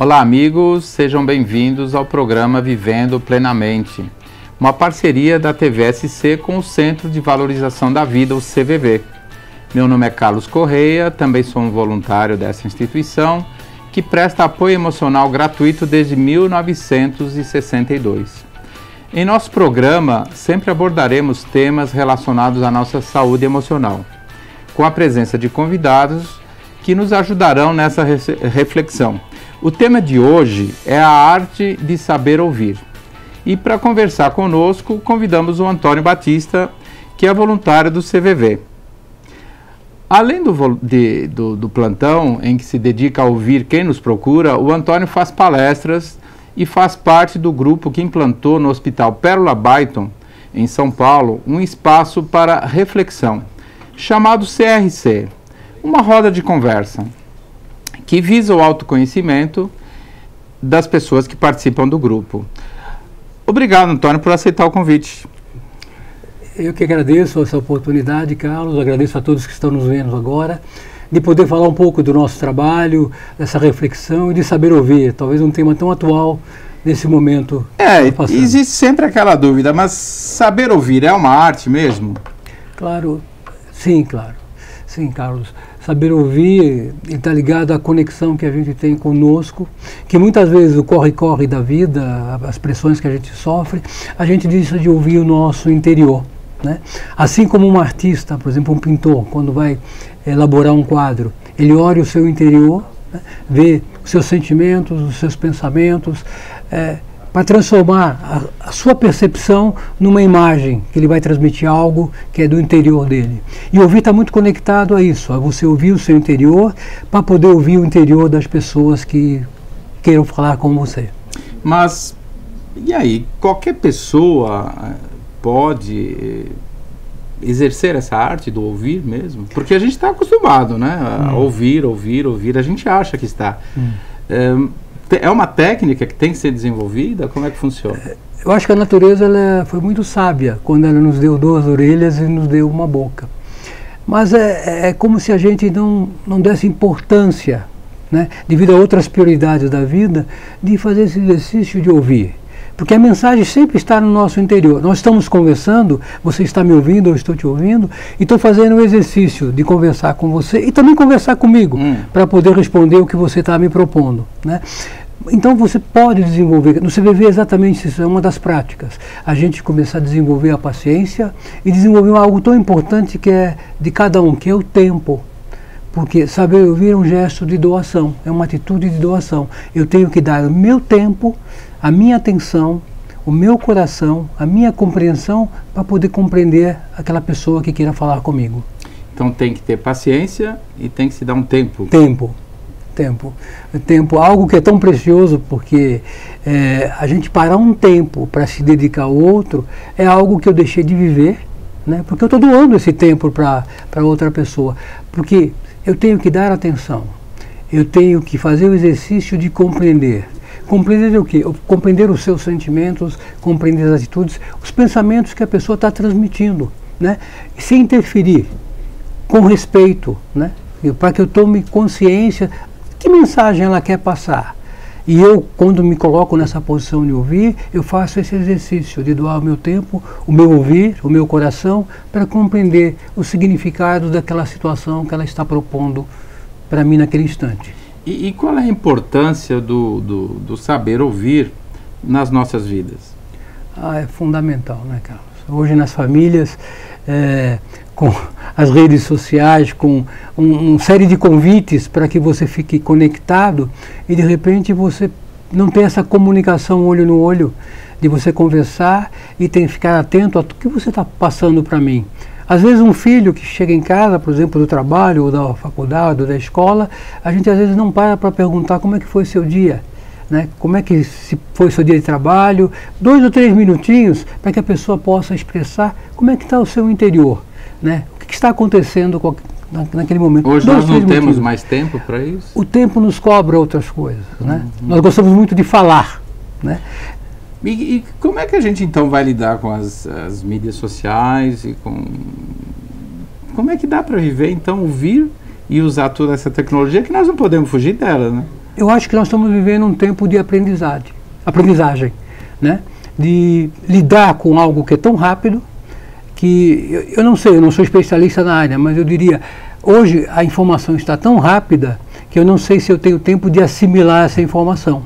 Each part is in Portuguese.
Olá amigos, sejam bem-vindos ao programa Vivendo Plenamente, uma parceria da TVSC com o Centro de Valorização da Vida, o CVV. Meu nome é Carlos Correia, também sou um voluntário dessa instituição que presta apoio emocional gratuito desde 1962. Em nosso programa, sempre abordaremos temas relacionados à nossa saúde emocional, com a presença de convidados que nos ajudarão nessa reflexão. O tema de hoje é a arte de saber ouvir. E para conversar conosco, convidamos o Antônio Batista, que é voluntário do CVV. Além do plantão, em que se dedica a ouvir quem nos procura, o Antônio faz palestras e faz parte do grupo que implantou no Hospital Pérola Byton, em São Paulo, um espaço para reflexão, chamado CRC, uma roda de conversa, que visa o autoconhecimento das pessoas que participam do grupo. Obrigado, Antônio, por aceitar o convite. Eu que agradeço essa oportunidade, Carlos, agradeço a todos que estão nos vendo agora, de poder falar um pouco do nosso trabalho, dessa reflexão e de saber ouvir, talvez um tema tão atual nesse momento. Existe sempre aquela dúvida, mas saber ouvir é uma arte mesmo? Claro, sim, Carlos. Saber ouvir está ligado à conexão que a gente tem conosco, que muitas vezes o corre-corre da vida, as pressões que a gente sofre, a gente deixa de ouvir o nosso interior, né? Assim como um artista, por exemplo, um pintor, quando vai elaborar um quadro, ele olha o seu interior, né? Vê os seus sentimentos, os seus pensamentos, para transformar a sua percepção numa imagem, que ele vai transmitir algo que é do interior dele. E ouvir está muito conectado a isso, a você ouvir o seu interior, para poder ouvir o interior das pessoas que queiram falar com você. Mas, e aí, qualquer pessoa pode exercer essa arte do ouvir mesmo? Porque a gente está acostumado, né? A ouvir, a gente acha que está. É uma técnica que tem que ser desenvolvida? Como é que funciona? Eu acho que a natureza ela foi muito sábia quando ela nos deu 2 orelhas e nos deu uma boca. Mas é como se a gente não desse importância, né, devido a outras prioridades da vida, de fazer esse exercício de ouvir. Porque a mensagem sempre está no nosso interior. Nós estamos conversando, você está me ouvindo, eu estou te ouvindo, e estou fazendo o exercício de conversar com você e também conversar comigo, para poder responder o que você está me propondo, né? Então você pode desenvolver, no CVV exatamente isso é uma das práticas, a gente começar a desenvolver a paciência e desenvolver algo tão importante que é de cada um, que é o tempo. Porque saber ouvir é um gesto de doação, é uma atitude de doação. Eu tenho que dar o meu tempo, a minha atenção, o meu coração, a minha compreensão para poder compreender aquela pessoa que queira falar comigo. Então tem que ter paciência e tem que se dar um tempo. Tempo, algo que é tão precioso, porque a gente parar um tempo para se dedicar ao outro é algo que eu deixei de viver, né? Porque eu estou doando esse tempo para outra pessoa. Porque eu tenho que dar atenção, eu tenho que fazer o exercício de compreender. Compreender o quê? Compreender os seus sentimentos, compreender as atitudes, os pensamentos que a pessoa está transmitindo, né? E sem interferir, com respeito, né? Para que eu tome consciência que mensagem ela quer passar. E eu, quando me coloco nessa posição de ouvir, eu faço esse exercício de doar o meu tempo, o meu ouvir, o meu coração, para compreender o significado daquela situação que ela está propondo para mim naquele instante. E qual é a importância do saber ouvir nas nossas vidas? É fundamental, né, Carlos? Hoje nas famílias, com as redes sociais, com uma série de convites para que você fique conectado e de repente você não tem essa comunicação olho no olho, de você conversar e tem que ficar atento a tudo que você está passando para mim. Às vezes um filho que chega em casa, por exemplo, do trabalho, ou da faculdade, ou da escola, a gente às vezes não para perguntar como é que foi seu dia, né? Como é que foi seu dia de trabalho, 2 ou 3 minutinhos para que a pessoa possa expressar como é que está o seu interior, né? O que está acontecendo naquele momento. Hoje nós não temos mais tempo para isso? O tempo nos cobra outras coisas, né? Nós gostamos muito de falar, né? E como é que a gente então vai lidar com as mídias sociais e como é que dá para viver então, ouvir e usar toda essa tecnologia que nós não podemos fugir dela, né? Eu acho que nós estamos vivendo um tempo de aprendizagem, né? De lidar com algo que é tão rápido, que eu não sei, eu não sou especialista na área, mas eu diria, hoje a informação está tão rápida que eu não sei se eu tenho tempo de assimilar essa informação.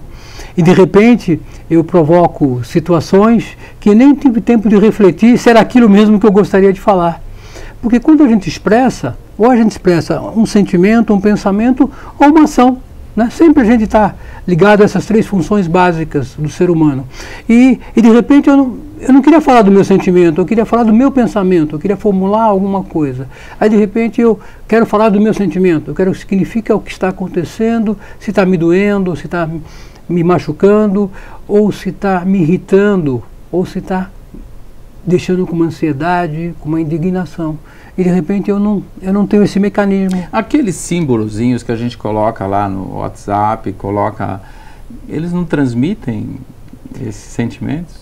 E de repente eu provoco situações que nem tive tempo de refletir se era aquilo mesmo que eu gostaria de falar. Porque quando a gente expressa, ou a gente expressa um sentimento, um pensamento ou uma ação, né? Sempre a gente está ligado a essas três funções básicas do ser humano. E de repente eu não queria falar do meu sentimento, eu queria falar do meu pensamento, eu queria formular alguma coisa. Aí de repente eu quero falar do meu sentimento, eu quero que significa o que está acontecendo, se está me doendo, se está me machucando, ou se está me irritando, ou se está deixando com uma ansiedade, com uma indignação. E de repente eu não tenho esse mecanismo. Aqueles símbolozinhos que a gente coloca lá no WhatsApp, eles não transmitem esses sentimentos?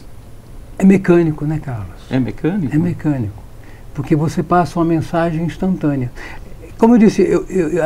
É mecânico, né, Carlos? É mecânico? É mecânico. Porque você passa uma mensagem instantânea. Como eu disse,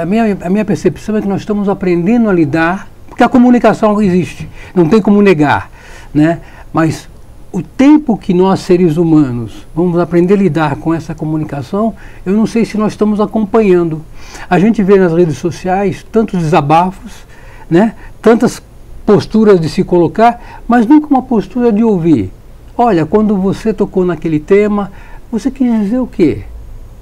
a minha percepção é que nós estamos aprendendo a lidar, porque a comunicação existe, não tem como negar, né? Mas o tempo que nós, seres humanos, vamos aprender a lidar com essa comunicação, eu não sei se nós estamos acompanhando. A gente vê nas redes sociais tantos desabafos, né? Tantas posturas de se colocar, mas nunca uma postura de ouvir. Olha, quando você tocou naquele tema, você quis dizer o quê?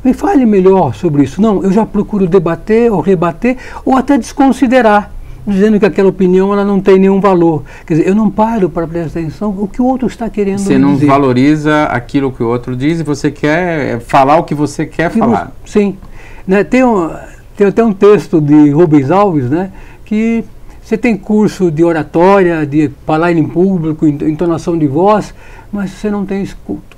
Me fale melhor sobre isso. Não, eu já procuro debater ou rebater ou até desconsiderar, dizendo que aquela opinião ela não tem nenhum valor. Quer dizer, eu não paro para prestar atenção o que o outro está querendo dizer. Você não valoriza aquilo que o outro diz e você quer falar o que você quer falar. Sim. Né, tem até um texto de Rubens Alves, né, que você tem curso de oratória, de falar em público, entonação de voz, mas você não tem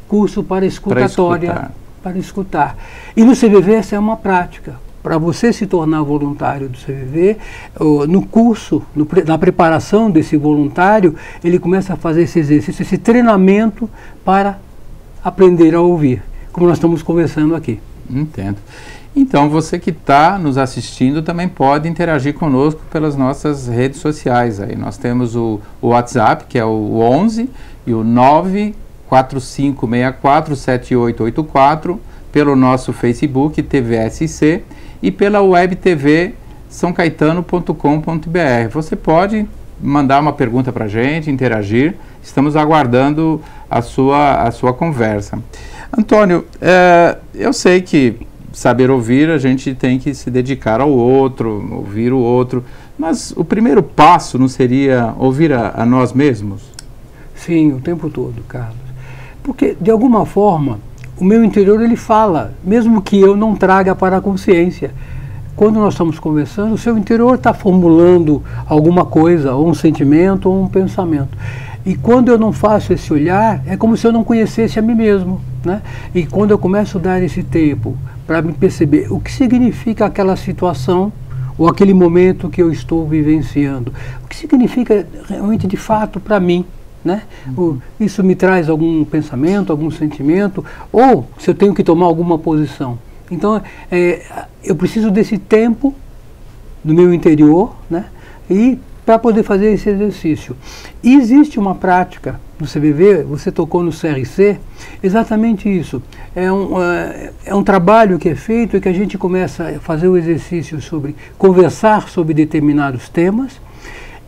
curso para escutatória, para escutar. E no CVV essa é uma prática. Para você se tornar voluntário do CVV, no curso, na preparação desse voluntário, ele começa a fazer esse exercício, esse treinamento para aprender a ouvir, como nós estamos conversando aqui. Entendo. Então, você que está nos assistindo também pode interagir conosco pelas nossas redes sociais. Aí nós temos o WhatsApp, que é o 11 e o 945647884, pelo nosso Facebook, TVSC, e pela web TV sãocaetano.com.br. Você pode mandar uma pergunta para a gente, interagir. Estamos aguardando a sua conversa. Antônio, eu sei que saber ouvir, a gente tem que se dedicar ao outro, ouvir o outro, mas o primeiro passo não seria ouvir a nós mesmos? Sim, o tempo todo, Carlos. Porque, de alguma forma, o meu interior ele fala, mesmo que eu não traga para a consciência. Quando nós estamos conversando, o seu interior está formulando alguma coisa, ou um sentimento, ou um pensamento. E quando eu não faço esse olhar, é como se eu não conhecesse a mim mesmo, né? E quando eu começo a dar esse tempo para me perceber o que significa aquela situação, ou aquele momento que eu estou vivenciando, o que significa realmente de fato para mim, né? Isso me traz algum pensamento, algum sentimento, ou se eu tenho que tomar alguma posição. Então, eu preciso desse tempo do meu interior, né? E para poder fazer esse exercício. E existe uma prática no CVV, você tocou no CRC, exatamente isso. É um trabalho que é feito e que a gente começa a fazer o exercício sobre conversar sobre determinados temas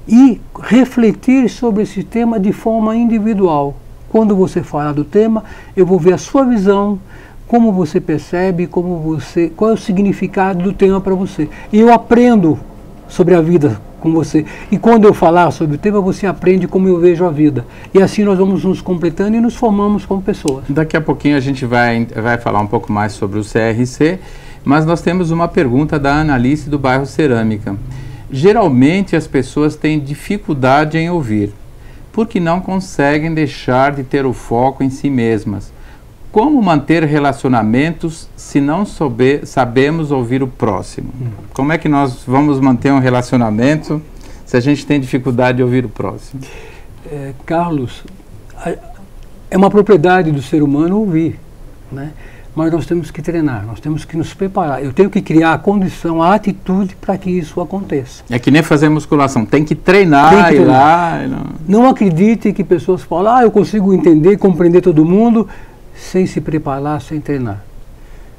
e refletir sobre esse tema de forma individual. Quando você falar do tema, eu vou ver a sua visão, como você percebe, qual é o significado do tema para você. E eu aprendo sobre a vida com você. E quando eu falar sobre o tema, você aprende como eu vejo a vida. E assim nós vamos nos completando e nos formamos como pessoas. Daqui a pouquinho a gente vai falar um pouco mais sobre o CRC, mas nós temos uma pergunta da Analice do bairro Cerâmica. Geralmente as pessoas têm dificuldade em ouvir, porque não conseguem deixar de ter o foco em si mesmas. Como manter relacionamentos se não sabemos ouvir o próximo? Como é que nós vamos manter um relacionamento se a gente tem dificuldade de ouvir o próximo? Carlos, é uma propriedade do ser humano ouvir, né? mas nós temos que treinar, nós temos que nos preparar. Eu tenho que criar a condição, a atitude para que isso aconteça. É que nem fazer musculação, tem que treinar, ir lá. Não acredite que pessoas falam, eu consigo entender, compreender todo mundo, sem se preparar, sem treinar.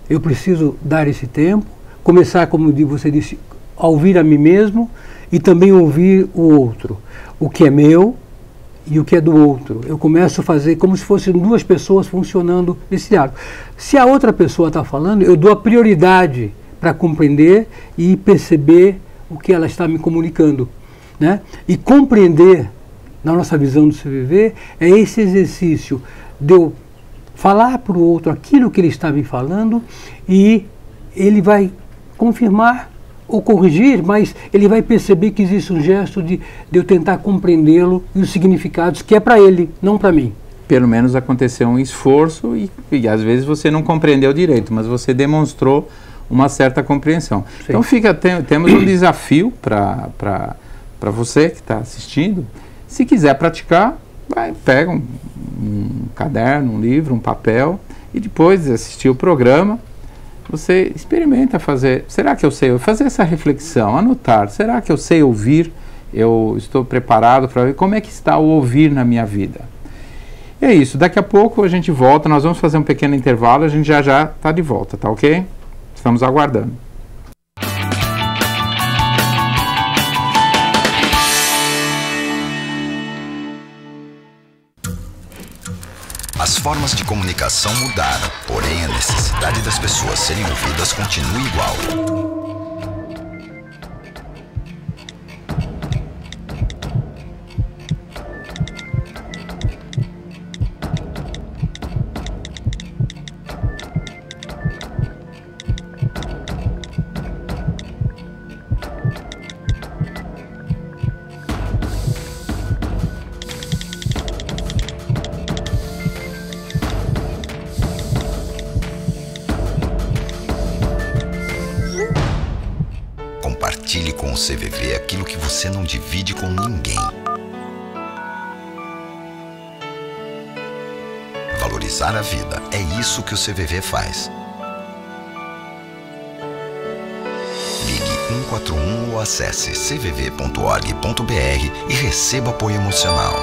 Eu preciso dar esse tempo, começar, como você disse, a ouvir a mim mesmo e também ouvir o outro. O que é meu e o que é do outro. Eu começo a fazer como se fossem duas pessoas funcionando nesse diálogo. Se a outra pessoa está falando, eu dou a prioridade para compreender e perceber o que ela está me comunicando, né? E compreender, na nossa visão do CVV, é esse exercício de eu falar para o outro aquilo que ele está me falando e ele vai confirmar ou corrigir, mas ele vai perceber que existe um gesto de eu tentar compreendê-lo e os significados que é para ele, não para mim. Pelo menos aconteceu um esforço e às vezes você não compreendeu direito, mas você demonstrou uma certa compreensão. Sim. Então temos um desafio para você que está assistindo. Se quiser praticar, pega um caderno, um livro, um papel e depois de assistir o programa, você experimenta fazer, será que eu sei, fazer essa reflexão, anotar, será que eu sei ouvir, eu estou preparado para ver como é que está o ouvir na minha vida. É isso, daqui a pouco a gente volta, nós vamos fazer um pequeno intervalo, a gente já está de volta, tá ok? Estamos aguardando. As formas de comunicação mudaram, porém a necessidade das pessoas serem ouvidas continua igual. Compartilhe com o CVV aquilo que você não divide com ninguém. Valorizar a vida, é isso que o CVV faz. Ligue 141 ou acesse cvv.org.br e receba apoio emocional.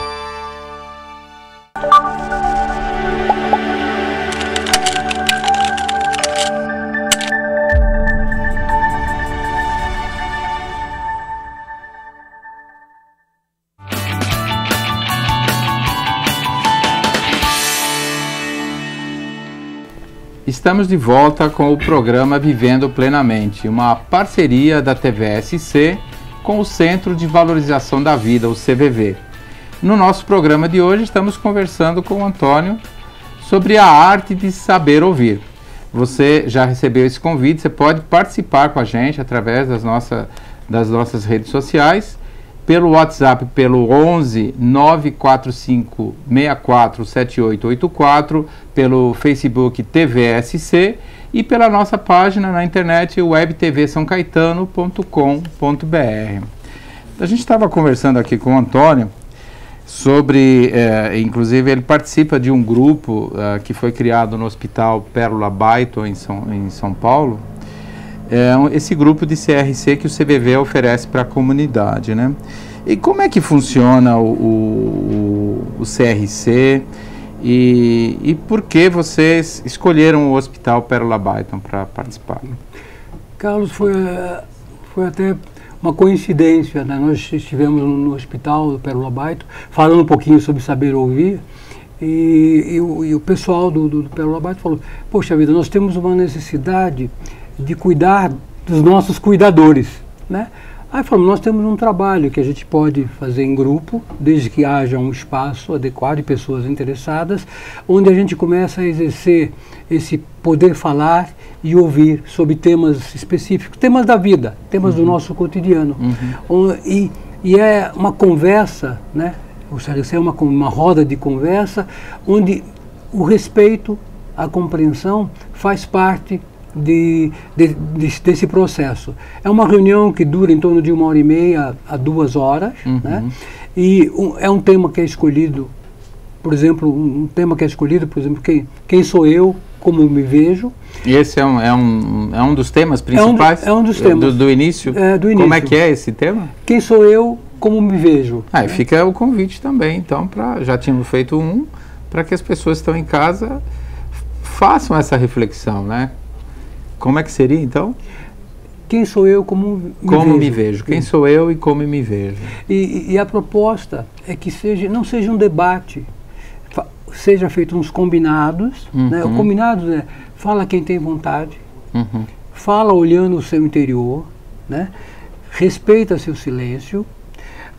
Estamos de volta com o programa Vivendo Plenamente, uma parceria da TVSC com o Centro de Valorização da Vida, o CVV. No nosso programa de hoje estamos conversando com o Antônio sobre a arte de saber ouvir. Você já recebeu esse convite, você pode participar com a gente através das nossas redes sociais, pelo WhatsApp pelo 11 945 64 7884, pelo Facebook TVSC e pela nossa página na internet webtvsaocaetano.com.br. A gente estava conversando aqui com o Antônio sobre, inclusive ele participa de um grupo que foi criado no Hospital Pérola Baito em São Paulo. Esse grupo de CRC que o CVV oferece para a comunidade, né? E como é que funciona o CRC e por que vocês escolheram o Hospital Pérola Baito para participar? Carlos, foi até uma coincidência, né? Nós estivemos no Hospital do Pérola Baito falando um pouquinho sobre saber ouvir e o pessoal do Pérola Baito falou, poxa vida, nós temos uma necessidade de cuidar dos nossos cuidadores, né? Aí falamos, nós temos um trabalho que a gente pode fazer em grupo, desde que haja um espaço adequado e pessoas interessadas, onde a gente começa a exercer esse poder falar e ouvir sobre temas específicos, temas da vida, temas do nosso cotidiano. E é uma conversa, né? O CRC é uma roda de conversa, onde o respeito, a compreensão faz parte desse processo. É uma reunião que dura em torno de 1h30 a 2 horas, né? E é um tema que é escolhido, por exemplo, quem sou eu, como me vejo. E esse é um dos temas principais? É um dos temas. Do início? Do início. Como é que é esse tema? Quem sou eu, como me vejo. E fica o convite também, então, já tínhamos feito para que as pessoas que estão em casa façam essa reflexão, né? Como é que seria, então? Quem sou eu, como me vejo. Quem sou eu e como me vejo. E a proposta é que não seja um debate, seja feito uns combinados, né? O combinado é, fala quem tem vontade, fala olhando o seu interior, né? Respeita seu silêncio,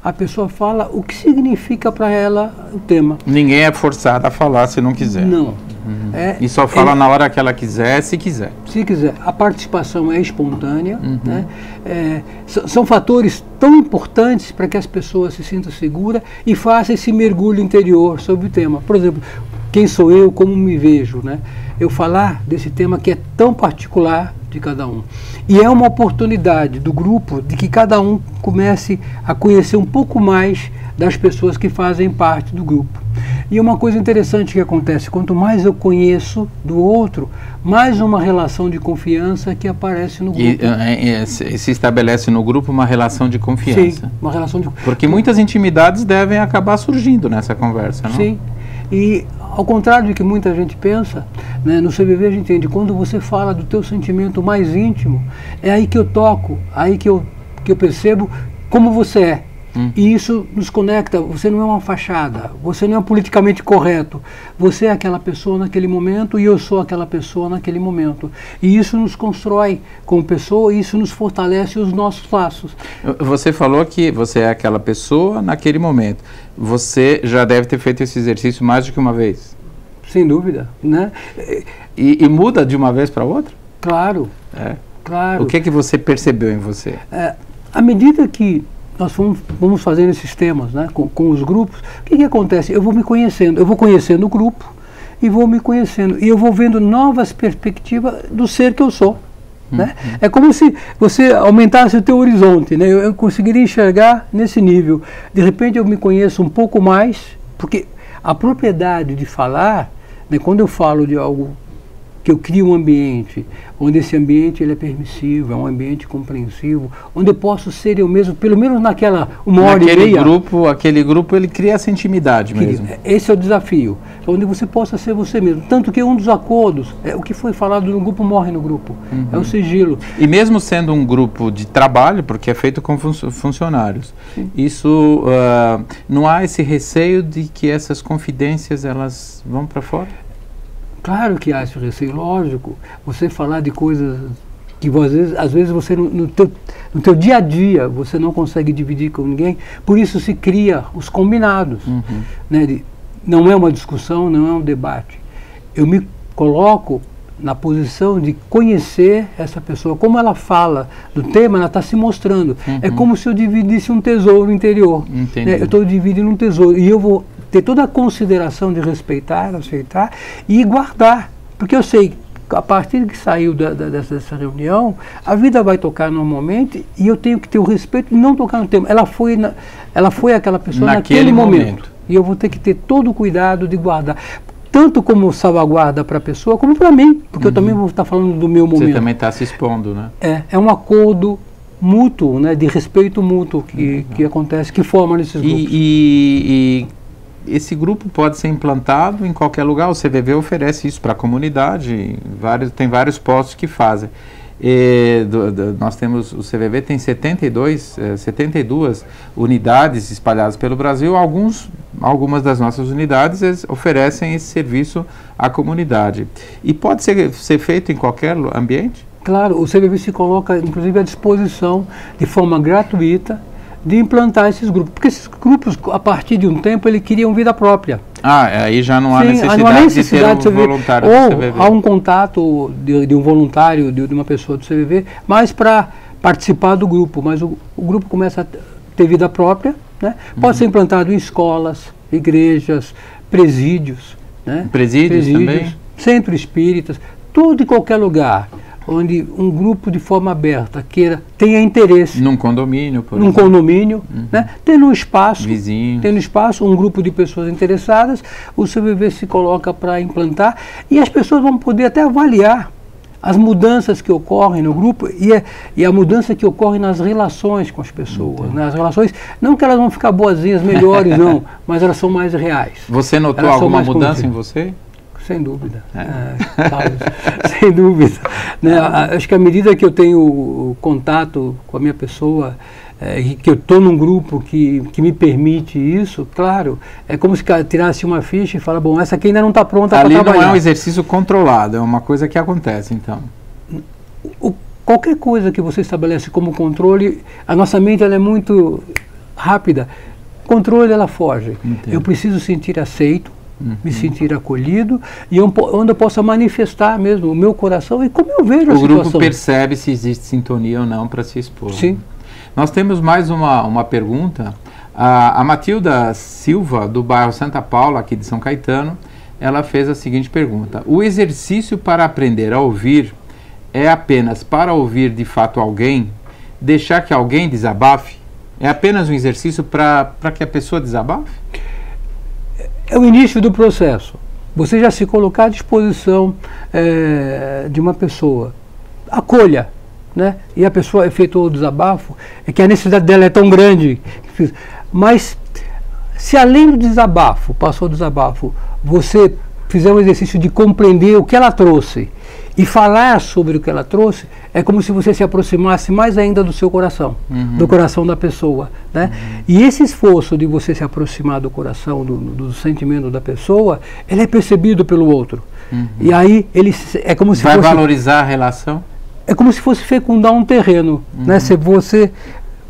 a pessoa fala o que significa para ela o tema. Ninguém é forçado a falar se não quiser. Não. E só fala na hora que ela quiser, se quiser. Se quiser. A participação é espontânea. Né? São fatores tão importantes para que as pessoas se sintam seguras e façam esse mergulho interior sobre o tema. Por exemplo, quem sou eu, como me vejo, né? Eu falar desse tema que é tão particular de cada um. E é uma oportunidade do grupo de que cada um comece a conhecer um pouco mais das pessoas que fazem parte do grupo. E uma coisa interessante que acontece, quanto mais eu conheço do outro, mais uma relação de confiança que aparece no grupo. E se estabelece no grupo uma relação de confiança. Sim, uma relação de... Porque muitas intimidades devem acabar surgindo nessa conversa, não? Sim. E ao contrário do que muita gente pensa, né, no CVV a gente entende, quando você fala do teu sentimento mais íntimo, é aí que eu toco, aí que eu percebo como você é. E isso nos conecta. Você não é uma fachada, você não é politicamente correto, você é aquela pessoa naquele momento e eu sou aquela pessoa naquele momento. E isso nos constrói como pessoa e isso nos fortalece os nossos laços. Você falou que você é aquela pessoa naquele momento. Você já deve ter feito esse exercício mais do que uma vez? Sem dúvida, né? E muda de uma vez para outra? Claro, claro. O que você percebeu em você? À medida que nós vamos fazendo esses temas, né, com os grupos, o que acontece? Eu vou me conhecendo, eu vou conhecendo o grupo e vou me conhecendo. E eu vou vendo novas perspectivas do ser que eu sou. Né? É como se você aumentasse o teu horizonte, né? Eu conseguiria enxergar nesse nível. De repente eu me conheço um pouco mais, porque a propriedade de falar, né, quando eu falo de algo que eu crio um ambiente, onde esse ambiente ele é permissivo, é um ambiente compreensivo, onde eu posso ser eu mesmo, pelo menos naquela uma hora e meia. Aquele grupo ele cria essa intimidade mesmo. Esse é o desafio, onde você possa ser você mesmo. Tanto que um dos acordos, o que foi falado no grupo morre no grupo, é o sigilo. E mesmo sendo um grupo de trabalho, porque é feito com funcionários, isso não há esse receio de que essas confidências elas vão para fora? Claro que há esse receio, lógico. Você falar de coisas que às vezes você no teu dia a dia você não consegue dividir com ninguém, por isso se cria os combinados. Né, não é uma discussão, não é um debate. Eu me coloco na posição de conhecer essa pessoa, como ela fala do tema, ela está se mostrando. É como se eu dividisse um tesouro interior. Né, eu estou dividindo um tesouro e eu vou ter toda a consideração de respeitar, aceitar e guardar. Porque eu sei que a partir que saiu dessa reunião, a vida vai tocar normalmente e eu tenho que ter o respeito de não tocar no tema. Ela foi aquela pessoa naquele momento. E eu vou ter que ter todo o cuidado de guardar. Tanto como salvaguarda para a pessoa, como para mim. Porque eu também vou estar falando do meu momento. Você também está se expondo, né? É um acordo mútuo, né, de respeito mútuo que acontece, que forma nesses grupos. E esse grupo pode ser implantado em qualquer lugar. O CVV oferece isso para a comunidade, tem vários postos que fazem. Nós temos, o CVV tem 72 unidades espalhadas pelo Brasil. Algumas das nossas unidades oferecem esse serviço à comunidade. E pode ser feito em qualquer ambiente? Claro, o CVV se coloca inclusive à disposição de forma gratuita de implantar esses grupos, porque esses grupos, a partir de um tempo, eles queriam vida própria. Aí já não há necessidade de ter um voluntário do CVV. Ou há um contato de um voluntário, de uma pessoa do CVV, mas para participar do grupo, mas o grupo começa a ter vida própria, né? Pode ser implantado em escolas, igrejas, presídios, né? Presídios também? Centros espíritas, tudo em qualquer lugar onde um grupo de forma aberta tenha interesse. Num condomínio, por Num exemplo. condomínio, né? Tendo um espaço, Vizinhos. tendo espaço, um grupo de pessoas interessadas, o CVV se coloca para implantar e as pessoas vão poder até avaliar as mudanças que ocorrem no grupo e a mudança que ocorre nas relações com as pessoas. Né? As relações, não que elas vão ficar boazinhas, melhores, não, mas elas são mais reais. Você notou Elas são alguma mais mudança em contínuas. você? Sem dúvida. Carlos, sem dúvida. Né? Acho que à medida que eu tenho o contato com a minha pessoa, que eu estou num grupo que me permite isso, claro, é como se tirasse uma ficha e fala, bom, essa aqui ainda não está pronta para trabalhar. Ali não é um exercício controlado, é uma coisa que acontece, então. Qualquer coisa que você estabelece como controle, a nossa mente ela é muito rápida. Controle, ela foge. Entendo. Eu preciso sentir aceito, me sentir acolhido, e onde eu possa manifestar mesmo o meu coração e como eu vejo a O situação. grupo percebe se existe sintonia ou não para se expor. Sim. Nós temos mais uma pergunta. A Matilda Silva, do bairro Santa Paula, aqui de São Caetano, ela fez a seguinte pergunta: o exercício para aprender a ouvir é apenas para ouvir de fato alguém, deixar que alguém desabafe? É apenas um exercício para que a pessoa desabafe? É o início do processo. Você já se colocar à disposição de uma pessoa. Acolha. Né? E a pessoa efetuou o desabafo, é que a necessidade dela é tão grande. Mas, se além do desabafo, passou o desabafo, você fizer um exercício de compreender o que ela trouxe e falar sobre o que ela trouxe, é como se você se aproximasse mais ainda do seu coração, do coração da pessoa. Né? E esse esforço de você se aproximar do coração, do sentimento da pessoa, ele é percebido pelo outro. E aí, ele é como se vai fosse... valorizar a relação? É como se fosse fecundar um terreno, né? Se você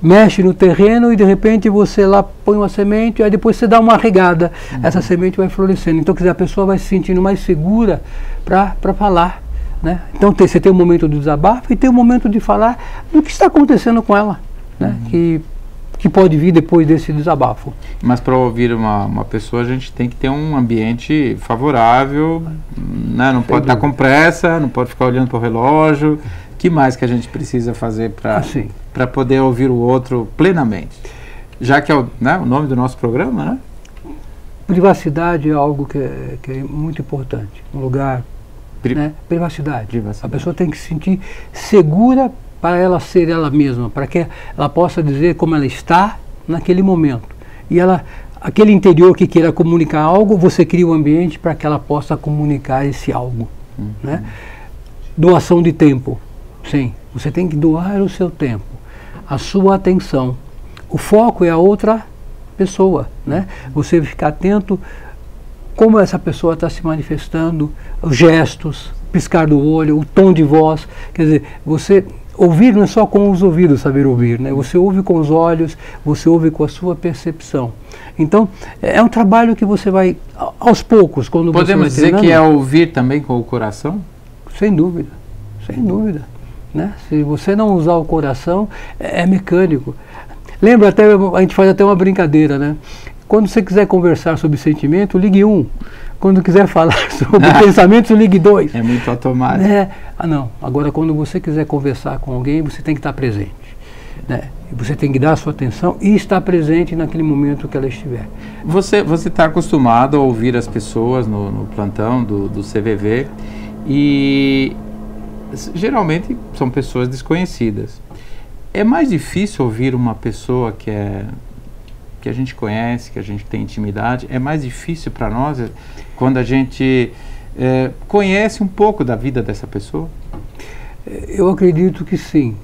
mexe no terreno e de repente você lá põe uma semente, aí depois você dá uma regada, essa semente vai florescendo. Então, quer dizer, a pessoa vai se sentindo mais segura para falar, né? Então, você tem um momento do desabafo e tem um momento de falar do que está acontecendo com ela, né? Que pode vir depois desse desabafo. Mas para ouvir uma pessoa, a gente tem que ter um ambiente favorável, né? Não pode estar com pressa, não pode ficar olhando para o relógio. O que mais que a gente precisa fazer para poder ouvir o outro plenamente? Já que é o nome do nosso programa, né? Privacidade é algo que é muito importante. Um lugar, né? Privacidade. A pessoa tem que se sentir segura para ela ser ela mesma, para que ela possa dizer como ela está naquele momento. E aquele interior que queira comunicar algo, você cria um ambiente para que ela possa comunicar esse algo. Né? Doação de tempo. Sim, você tem que doar o seu tempo, a sua atenção. O foco é a outra pessoa, né? Você ficar atento como essa pessoa está se manifestando, os gestos, piscar do olho, o tom de voz. Quer dizer, você ouvir não é só com os ouvidos saber ouvir, né? Você ouve com os olhos, você ouve com a sua percepção. Então, é um trabalho que você vai, aos poucos, quando você vai treinando. Podemos dizer que é ouvir também com o coração? Sem dúvida, sem dúvida. Né? Se você não usar o coração, é mecânico. Lembra, até a gente faz até uma brincadeira, né? Quando você quiser conversar sobre sentimento, ligue 1. Quando quiser falar sobre pensamentos, ligue 2. É muito automático. Não. Agora, quando você quiser conversar com alguém, você tem que estar presente. Né? Você tem que dar a sua atenção e estar presente naquele momento que ela estiver. Você está acostumado a ouvir as pessoas no plantão do CVV e... geralmente são pessoas desconhecidas. É mais difícil ouvir uma pessoa que a gente conhece, que a gente tem intimidade. É mais difícil para nós quando a gente conhece um pouco da vida dessa pessoa? Eu acredito que sim.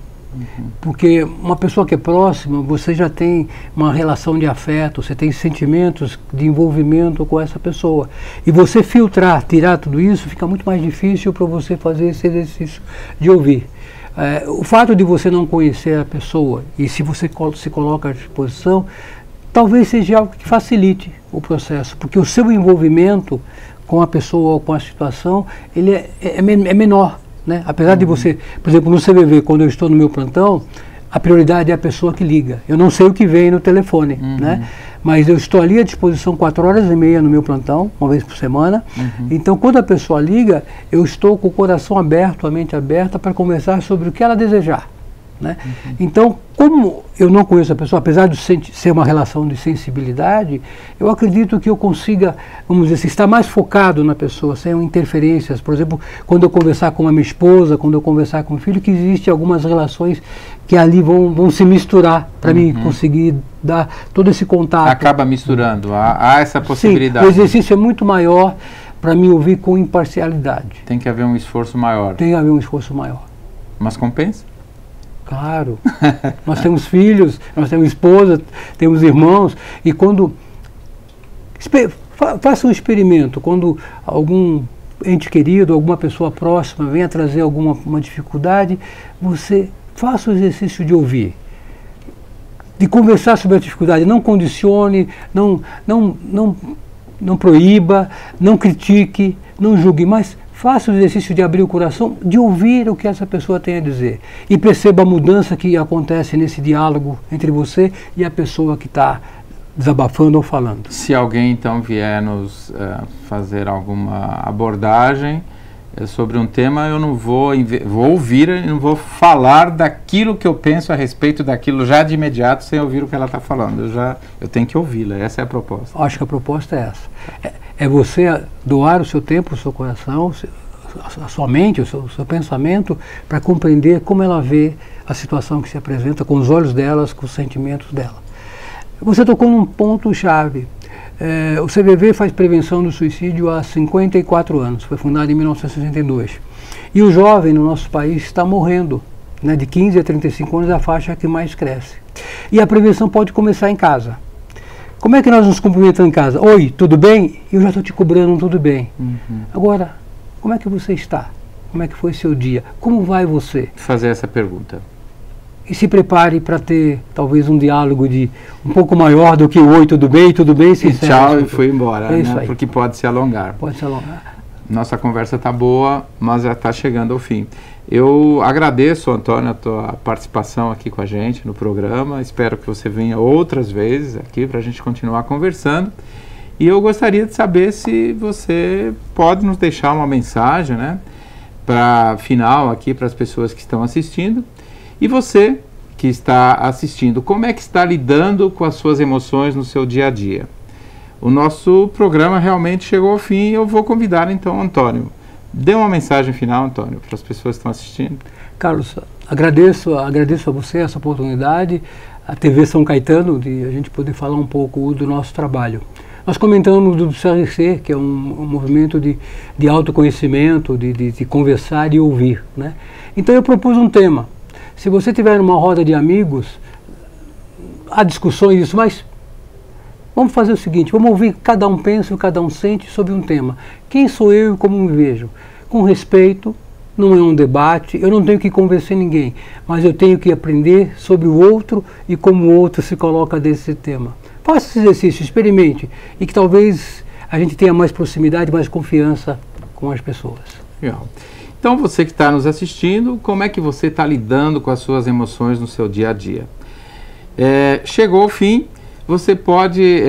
Porque uma pessoa que é próxima, você já tem uma relação de afeto, você tem sentimentos de envolvimento com essa pessoa. E você filtrar, tirar tudo isso, fica muito mais difícil para você fazer esse exercício de ouvir. O fato de você não conhecer a pessoa, e se você se coloca à disposição, talvez seja algo que facilite o processo, porque o seu envolvimento com a pessoa ou com a situação, ele é menor. Né? Apesar de você, por exemplo, no CVV, quando eu estou no meu plantão, a prioridade é a pessoa que liga. Eu não sei o que vem no telefone, né? Mas eu estou ali à disposição 4h30 no meu plantão, uma vez por semana. Então, quando a pessoa liga, eu estou com o coração aberto, a mente aberta para conversar sobre o que ela desejar, né? Então, como eu não conheço a pessoa, apesar de ser uma relação de sensibilidade, eu acredito que eu consiga, vamos dizer assim, estar mais focado na pessoa, sem interferências. Por exemplo, quando eu conversar com a minha esposa, quando eu conversar com o filho, que existem algumas relações que ali vão se misturar para mim conseguir dar todo esse contato. Acaba misturando, há essa possibilidade. Sim, o exercício é muito maior para me ouvir com imparcialidade. Tem que haver um esforço maior. Tem que haver um esforço maior. Mas compensa? Claro. Nós temos filhos, nós temos esposa, temos irmãos, e quando... Faça um experimento, quando algum ente querido, alguma pessoa próxima venha trazer uma dificuldade, você faça o exercício de ouvir, de conversar sobre a dificuldade. Não condicione, não proíba, não critique, não julgue, mas faça o exercício de abrir o coração, de ouvir o que essa pessoa tem a dizer. E perceba a mudança que acontece nesse diálogo entre você e a pessoa que está desabafando ou falando. Se alguém então vier nos fazer alguma abordagem sobre um tema, eu não vou ouvir e não vou falar daquilo que eu penso a respeito daquilo já de imediato, sem ouvir o que ela está falando. Eu tenho que ouvi-la, essa é a proposta. Acho que a proposta é essa. É você doar o seu tempo, o seu coração, a sua mente, o seu pensamento, para compreender como ela vê a situação que se apresenta, com os olhos delas, com os sentimentos dela. Você tocou num ponto-chave. O CVV faz prevenção do suicídio há 54 anos, foi fundado em 1962. E o jovem no nosso país está morrendo, né, de 15 a 35 anos, é a faixa que mais cresce. E a prevenção pode começar em casa. Como é que nós nos cumprimentamos em casa? Oi, tudo bem? Eu já estou te cobrando um tudo bem. Agora, como é que você está? Como é que foi seu dia? Como vai você? Fazer essa pergunta. E se prepare para ter talvez um diálogo um pouco maior do que o oi, tudo bem, se e tchau, e foi embora, é isso aí. Porque pode se alongar. Pode se alongar. Nossa conversa está boa, mas já está chegando ao fim. Eu agradeço, Antônio, a tua participação aqui com a gente no programa. Espero que você venha outras vezes aqui para a gente continuar conversando. E eu gostaria de saber se você pode nos deixar uma mensagem, né, para final aqui para as pessoas que estão assistindo. E você que está assistindo, como é que está lidando com as suas emoções no seu dia a dia? O nosso programa realmente chegou ao fim e eu vou convidar então o Antônio. Dê uma mensagem final, Antônio, para as pessoas que estão assistindo. Carlos, agradeço a você essa oportunidade, a TV São Caetano, de a gente poder falar um pouco do nosso trabalho. Nós comentamos do CRC, que é um movimento de autoconhecimento, de conversar e ouvir, né? Então eu propus um tema. Se você tiver uma roda de amigos, há discussões disso, mas vamos fazer o seguinte, vamos ouvir cada um pensa, cada um sente sobre um tema. Quem sou eu e como me vejo? Com respeito, não é um debate, eu não tenho que convencer ninguém, mas eu tenho que aprender sobre o outro e como o outro se coloca desse tema. Faça esse exercício, experimente, e que talvez a gente tenha mais proximidade, mais confiança com as pessoas. Legal. Então, você que está nos assistindo, como é que você está lidando com as suas emoções no seu dia a dia? Chegou ao fim, você pode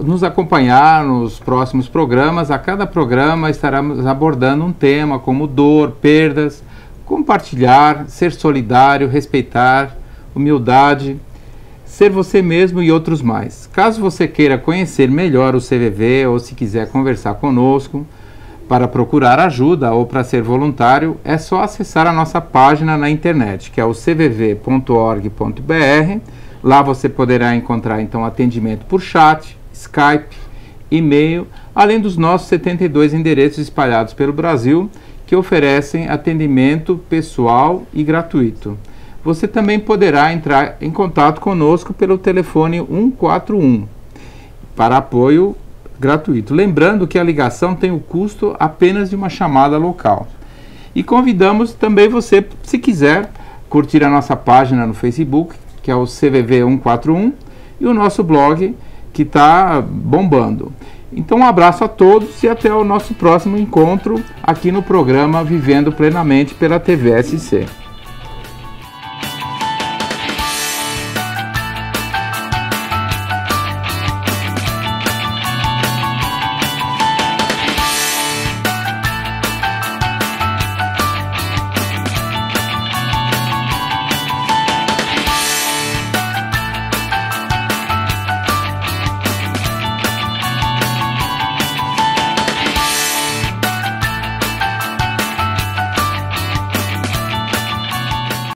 nos acompanhar nos próximos programas. A cada programa estaremos abordando um tema como dor, perdas, compartilhar, ser solidário, respeitar, humildade, ser você mesmo e outros mais. Caso você queira conhecer melhor o CVV ou se quiser conversar conosco, para procurar ajuda ou para ser voluntário, é só acessar a nossa página na internet, que é o cvv.org.br. Lá você poderá encontrar então atendimento por chat, Skype, e-mail, além dos nossos 72 endereços espalhados pelo Brasil, que oferecem atendimento pessoal e gratuito. Você também poderá entrar em contato conosco pelo telefone 141 para apoio gratuito. Lembrando que a ligação tem o custo apenas de uma chamada local. E convidamos também você, se quiser, curtir a nossa página no Facebook, que é o CVV 141, e o nosso blog, que está bombando. Então, um abraço a todos e até o nosso próximo encontro aqui no programa Vivendo Plenamente pela TVSC.